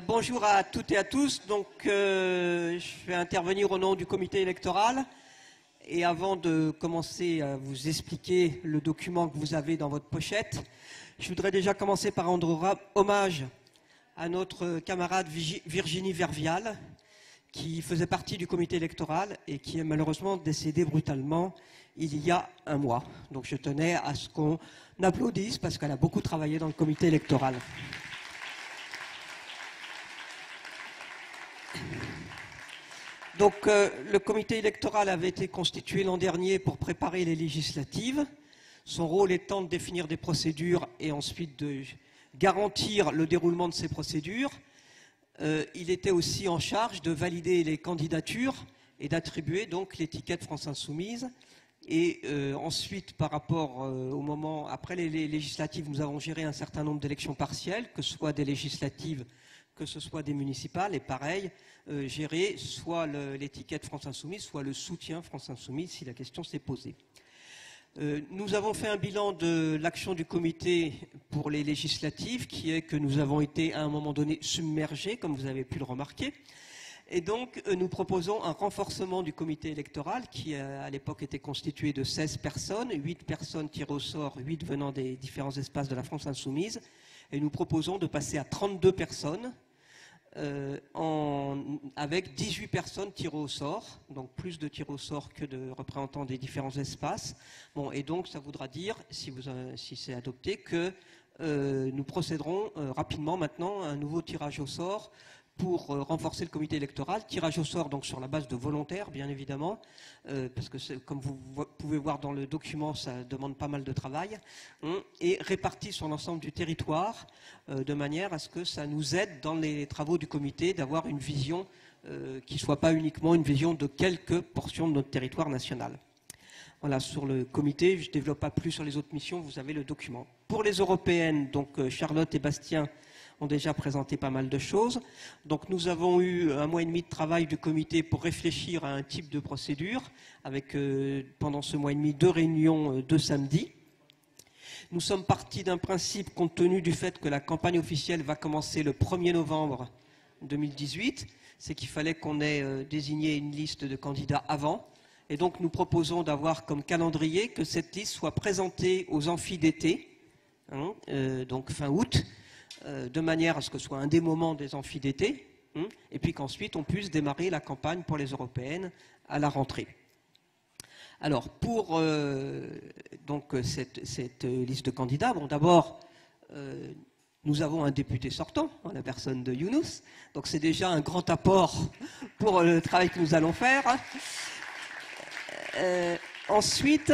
Bonjour à toutes et à tous. Donc, je vais intervenir au nom du comité électoral. Et avant de commencer à vous expliquer le document que vous avez dans votre pochette, je voudrais déjà commencer par rendre hommage à notre camarade Virginie Vervial, qui faisait partie du comité électoral et qui est malheureusement décédée brutalement il y a un mois. Donc je tenais à ce qu'on applaudisse parce qu'elle a beaucoup travaillé dans le comité électoral. Donc le comité électoral avait été constitué l'an dernier pour préparer les législatives. Son rôle étant de définir des procédures et ensuite de garantir le déroulement de ces procédures. Il était aussi en charge de valider les candidatures et d'attribuer donc l'étiquette France Insoumise. Et ensuite, par rapport au moment, après les législatives, nous avons géré un certain nombre d'élections partielles, que ce soit des législatives, que ce soit des municipales, et pareil, gérer soit l'étiquette France Insoumise, soit le soutien France Insoumise, si la question s'est posée. Nous avons fait un bilan de l'action du comité pour les législatives, qui est que nous avons été à un moment donné submergés, comme vous avez pu le remarquer. Et donc, nous proposons un renforcement du comité électoral, qui à l'époque était constitué de 16 personnes, 8 personnes tirées au sort, 8 venant des différents espaces de la France Insoumise. Et nous proposons de passer à 32 personnes, avec 18 personnes tirées au sort, donc plus de tirés au sort que de représentants des différents espaces. Bon, et donc ça voudra dire, si c'est adopté, que nous procéderons rapidement maintenant à un nouveau tirage au sort pour renforcer le comité électoral. Tirage au sort donc sur la base de volontaires, bien évidemment, parce que comme vous pouvez voir dans le document, ça demande pas mal de travail, et réparti sur l'ensemble du territoire, de manière à ce que ça nous aide dans les travaux du comité d'avoir une vision qui ne soit pas uniquement une vision de quelques portions de notre territoire national. Voilà, sur le comité, je ne développe pas plus sur les autres missions, vous avez le document. Pour les européennes, donc Charlotte et Bastien ont déjà présenté pas mal de choses. Donc nous avons eu un mois et demi de travail du comité pour réfléchir à un type de procédure, avec pendant ce mois et demi 2 réunions 2 samedis. Nous sommes partis d'un principe, compte tenu du fait que la campagne officielle va commencer le 1er novembre 2018, c'est qu'il fallait qu'on ait désigné une liste de candidats avant. Et donc nous proposons d'avoir comme calendrier que cette liste soit présentée aux amphis d'été, donc fin août, de manière à ce que ce soit un des moments des amphis d'été, et puis qu'ensuite on puisse démarrer la campagne pour les européennes à la rentrée. Alors pour donc cette liste de candidats, bon d'abord nous avons un député sortant, en la personne de Younous, donc c'est déjà un grand apport pour le travail que nous allons faire. Ensuite,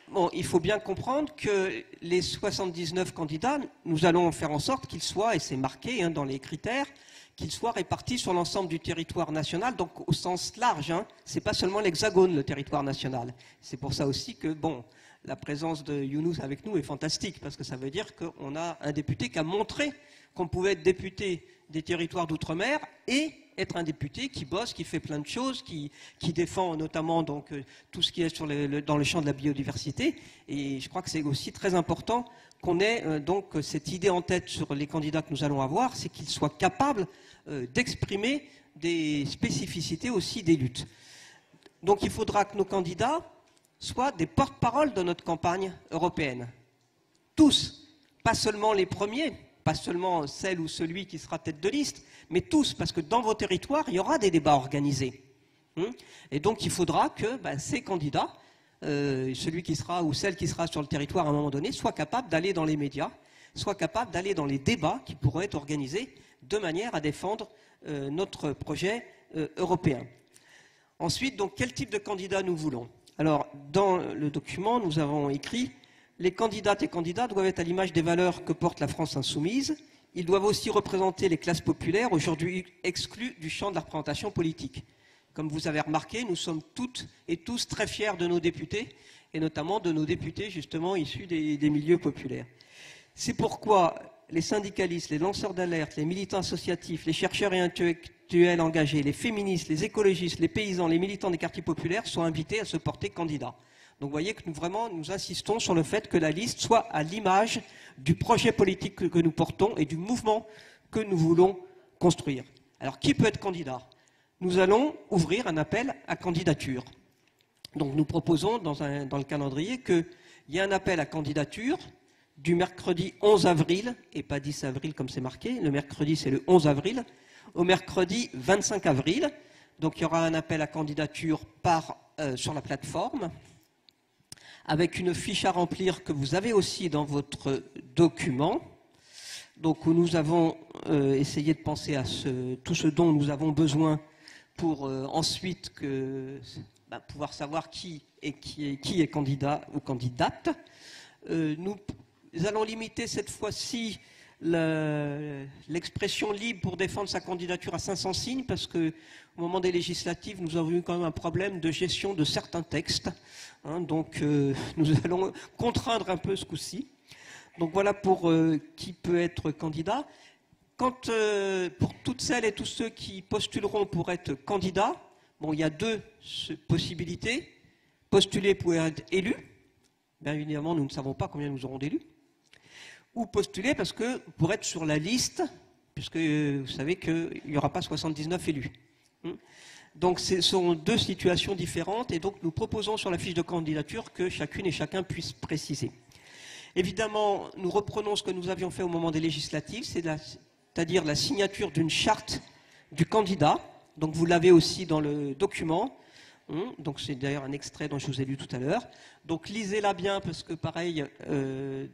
bon, il faut bien comprendre que les 79 candidats, nous allons faire en sorte qu'ils soient, et c'est marqué dans les critères, qu'ils soient répartis sur l'ensemble du territoire national, donc au sens large. C'est pas seulement l'Hexagone, le territoire national. C'est pour ça aussi que, bon, la présence de Younous avec nous est fantastique, parce que ça veut dire qu'on a un député qui a montré qu'on pouvait être député des territoires d'outre-mer et être un député qui bosse, qui fait plein de choses, qui défend notamment donc, tout ce qui est dans le champ de la biodiversité. Et je crois que c'est aussi très important qu'on ait donc cette idée en tête sur les candidats que nous allons avoir, c'est qu'ils soient capables d'exprimer des spécificités aussi des luttes. Donc il faudra que nos candidats soient des porte-parole de notre campagne européenne. Tous, pas seulement les premiers, pas seulement celle ou celui qui sera tête de liste, mais tous, parce que dans vos territoires, il y aura des débats organisés. Et donc il faudra que ces candidats, celui qui sera ou celle qui sera sur le territoire à un moment donné, soient capables d'aller dans les médias, soient capables d'aller dans les débats qui pourront être organisés de manière à défendre notre projet européen. Ensuite, donc, quel type de candidat nous voulons? Alors, dans le document, nous avons écrit « Les candidates et candidats doivent être à l'image des valeurs que porte la France insoumise. Ils doivent aussi représenter les classes populaires, aujourd'hui exclues du champ de la représentation politique. » Comme vous avez remarqué, nous sommes toutes et tous très fiers de nos députés, et notamment de nos députés justement issus des milieux populaires. C'est pourquoi les syndicalistes, les lanceurs d'alerte, les militants associatifs, les chercheurs et intellectuels engagés, les féministes, les écologistes, les paysans, les militants des quartiers populaires sont invités à se porter candidats. Donc vous voyez que nous insistons sur le fait que la liste soit à l'image du projet politique que nous portons et du mouvement que nous voulons construire. Alors, qui peut être candidat? Nous allons ouvrir un appel à candidature. Donc, nous proposons dans le calendrier qu'il y ait un appel à candidature du mercredi 11 avril, et pas 10 avril comme c'est marqué, le mercredi c'est le 11 avril, au mercredi 25 avril. Donc, il y aura un appel à candidature sur la plateforme, avec une fiche à remplir que vous avez aussi dans votre document. Donc, où nous avons essayé de penser à tout ce dont nous avons besoin pour ensuite pouvoir savoir qui est candidat ou candidate. Nous allons limiter cette fois-ci l'expression libre pour défendre sa candidature à 500 signes, parce qu'au moment des législatives, nous avons eu quand même un problème de gestion de certains textes. Donc, nous allons contraindre un peu ce coup-ci. Donc voilà pour qui peut être candidat. Pour toutes celles et tous ceux qui postuleront pour être candidats, il y a deux possibilités. Postuler pour être élu. Bien évidemment, nous ne savons pas combien nous aurons d'élus. Ou postuler pour être sur la liste, puisque vous savez qu'il n'y aura pas 79 élus. Donc ce sont deux situations différentes, et donc nous proposons sur la fiche de candidature que chacune et chacun puisse préciser. Évidemment, nous reprenons ce que nous avions fait au moment des législatives, c'est-à-dire la signature d'une charte du candidat. Donc vous l'avez aussi dans le document. Donc c'est d'ailleurs un extrait dont je vous ai lu tout à l'heure. Donc lisez-la bien, parce que pareil,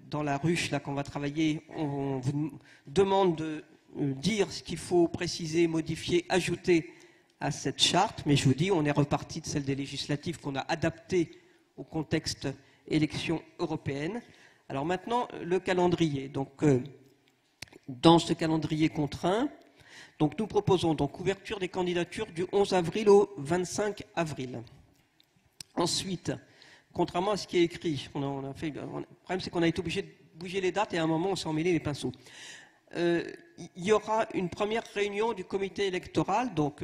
dans la ruche là qu'on va travailler, on vous demande de dire ce qu'il faut préciser, modifier, ajouter à cette charte. Mais je vous dis, on est reparti de celle des législatives qu'on a adaptée au contexte élection européenne. Alors maintenant, le calendrier. Donc, dans ce calendrier contraint, donc nous proposons donc ouverture des candidatures du 11 avril au 25 avril. Ensuite, contrairement à ce qui est écrit, le problème c'est qu'on a été obligé de bouger les dates et à un moment on s'est emmêlé les pinceaux. Il y aura une première réunion du comité électoral, donc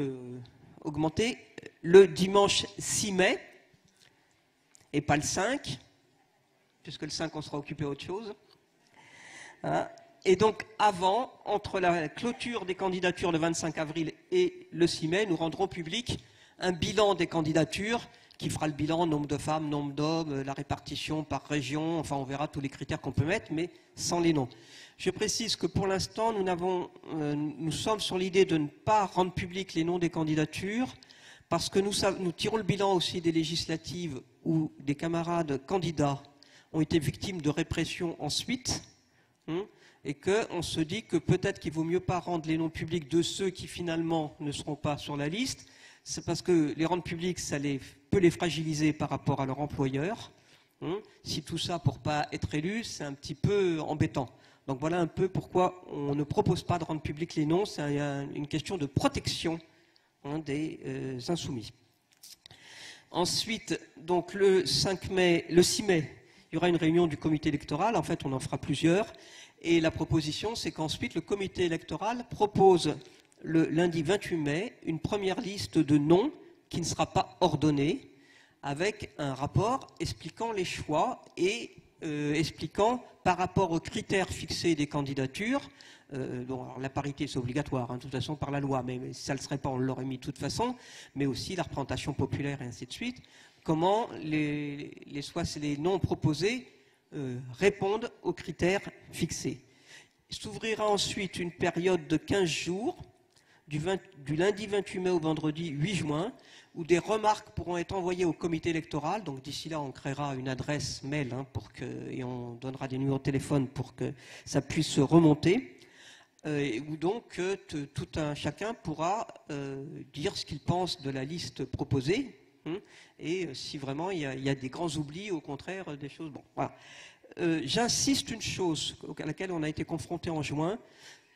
augmentée, le dimanche 6 mai, et pas le 5, puisque le 5 on sera occupé à autre chose. Et donc entre la clôture des candidatures le 25 avril et le 6 mai, nous rendrons public un bilan des candidatures qui fera le bilan, nombre de femmes, nombre d'hommes, la répartition par région, enfin on verra tous les critères qu'on peut mettre, mais sans les noms. Je précise que pour l'instant, nous sommes sur l'idée de ne pas rendre public les noms des candidatures, parce que nous tirons le bilan aussi des législatives où des camarades candidats ont été victimes de répression ensuite, et qu'on se dit que peut-être qu'il vaut mieux pas rendre les noms publics de ceux qui finalement ne seront pas sur la liste. C'est parce que les rendre publics, ça peut les fragiliser par rapport à leur employeur. Si tout ça pour pas être élu, c'est un petit peu embêtant. Donc voilà un peu pourquoi on ne propose pas de rendre publics les noms. C'est une question de protection des insoumis. Ensuite, donc le 6 mai, il y aura une réunion du comité électoral. En fait, on en fera plusieurs. Et la proposition, c'est qu'ensuite, le comité électoral propose le lundi 28 mai une première liste de noms qui ne sera pas ordonnée, avec un rapport expliquant les choix et expliquant par rapport aux critères fixés des candidatures. Alors la parité, c'est obligatoire, de toute façon, par la loi, mais si ça ne le serait pas, on l'aurait mis de toute façon, mais aussi la représentation populaire et ainsi de suite. Comment les noms proposés répondent aux critères fixés. Il s'ouvrira ensuite une période de 15 jours, du lundi 28 mai au vendredi 8 juin, où des remarques pourront être envoyées au comité électoral. Donc d'ici là, on créera une adresse mail et on donnera des numéros de téléphone pour que ça puisse se remonter. Où donc tout un chacun pourra dire ce qu'il pense de la liste proposée. Et si vraiment il y a des grands oublis, au contraire, des choses... Bon, voilà. J'insiste une chose à laquelle on a été confronté en juin.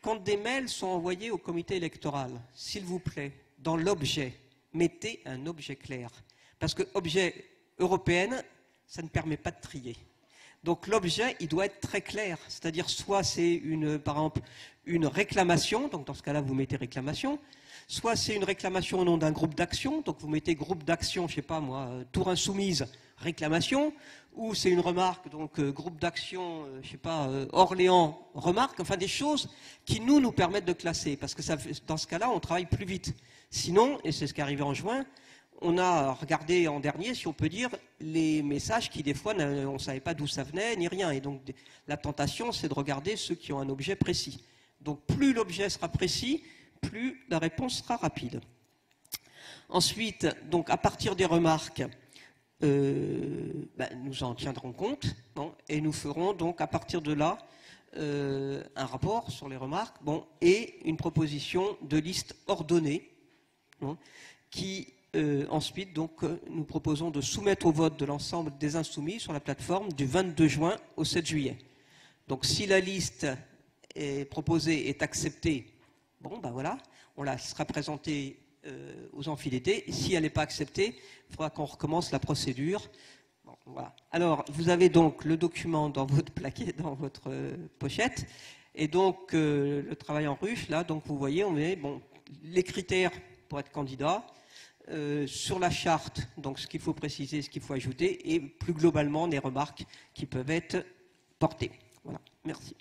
Quand des mails sont envoyés au comité électoral, s'il vous plaît, dans l'objet, mettez un objet clair. Parce que objet européenne, ça ne permet pas de trier. Donc l'objet, il doit être très clair. C'est-à-dire soit c'est par exemple une réclamation, donc dans ce cas-là vous mettez réclamation, soit c'est une réclamation au nom d'un groupe d'action, donc vous mettez groupe d'action, je sais pas moi, Tour Insoumise, réclamation, ou c'est une remarque, donc groupe d'action, je sais pas, Orléans, remarque, enfin des choses qui nous permettent de classer, parce que dans ce cas-là, on travaille plus vite. Sinon, et c'est ce qui est arrivé en juin, on a regardé en dernier, si on peut dire, les messages qui, des fois, on ne savait pas d'où ça venait, ni rien. Et donc, la tentation, c'est de regarder ceux qui ont un objet précis. Donc, plus l'objet sera précis, plus la réponse sera rapide. Ensuite, donc, à partir des remarques, nous en tiendrons compte, et nous ferons donc, à partir de là, un rapport sur les remarques, et une proposition de liste ordonnée, qui... ensuite, donc, nous proposons de soumettre au vote de l'ensemble des insoumis sur la plateforme du 22 juin au 7 juillet. Donc, si la liste proposée est acceptée, voilà, on la sera présentée aux amphidétés. Et si elle n'est pas acceptée, il faudra qu'on recommence la procédure. Voilà. Alors, vous avez donc le document dans votre plaquet, dans votre pochette, et donc le travail en ruche. Là, donc vous voyez, on met les critères pour être candidat. Sur la charte, donc ce qu'il faut préciser, ce qu'il faut ajouter, et plus globalement les remarques qui peuvent être portées. Voilà, merci.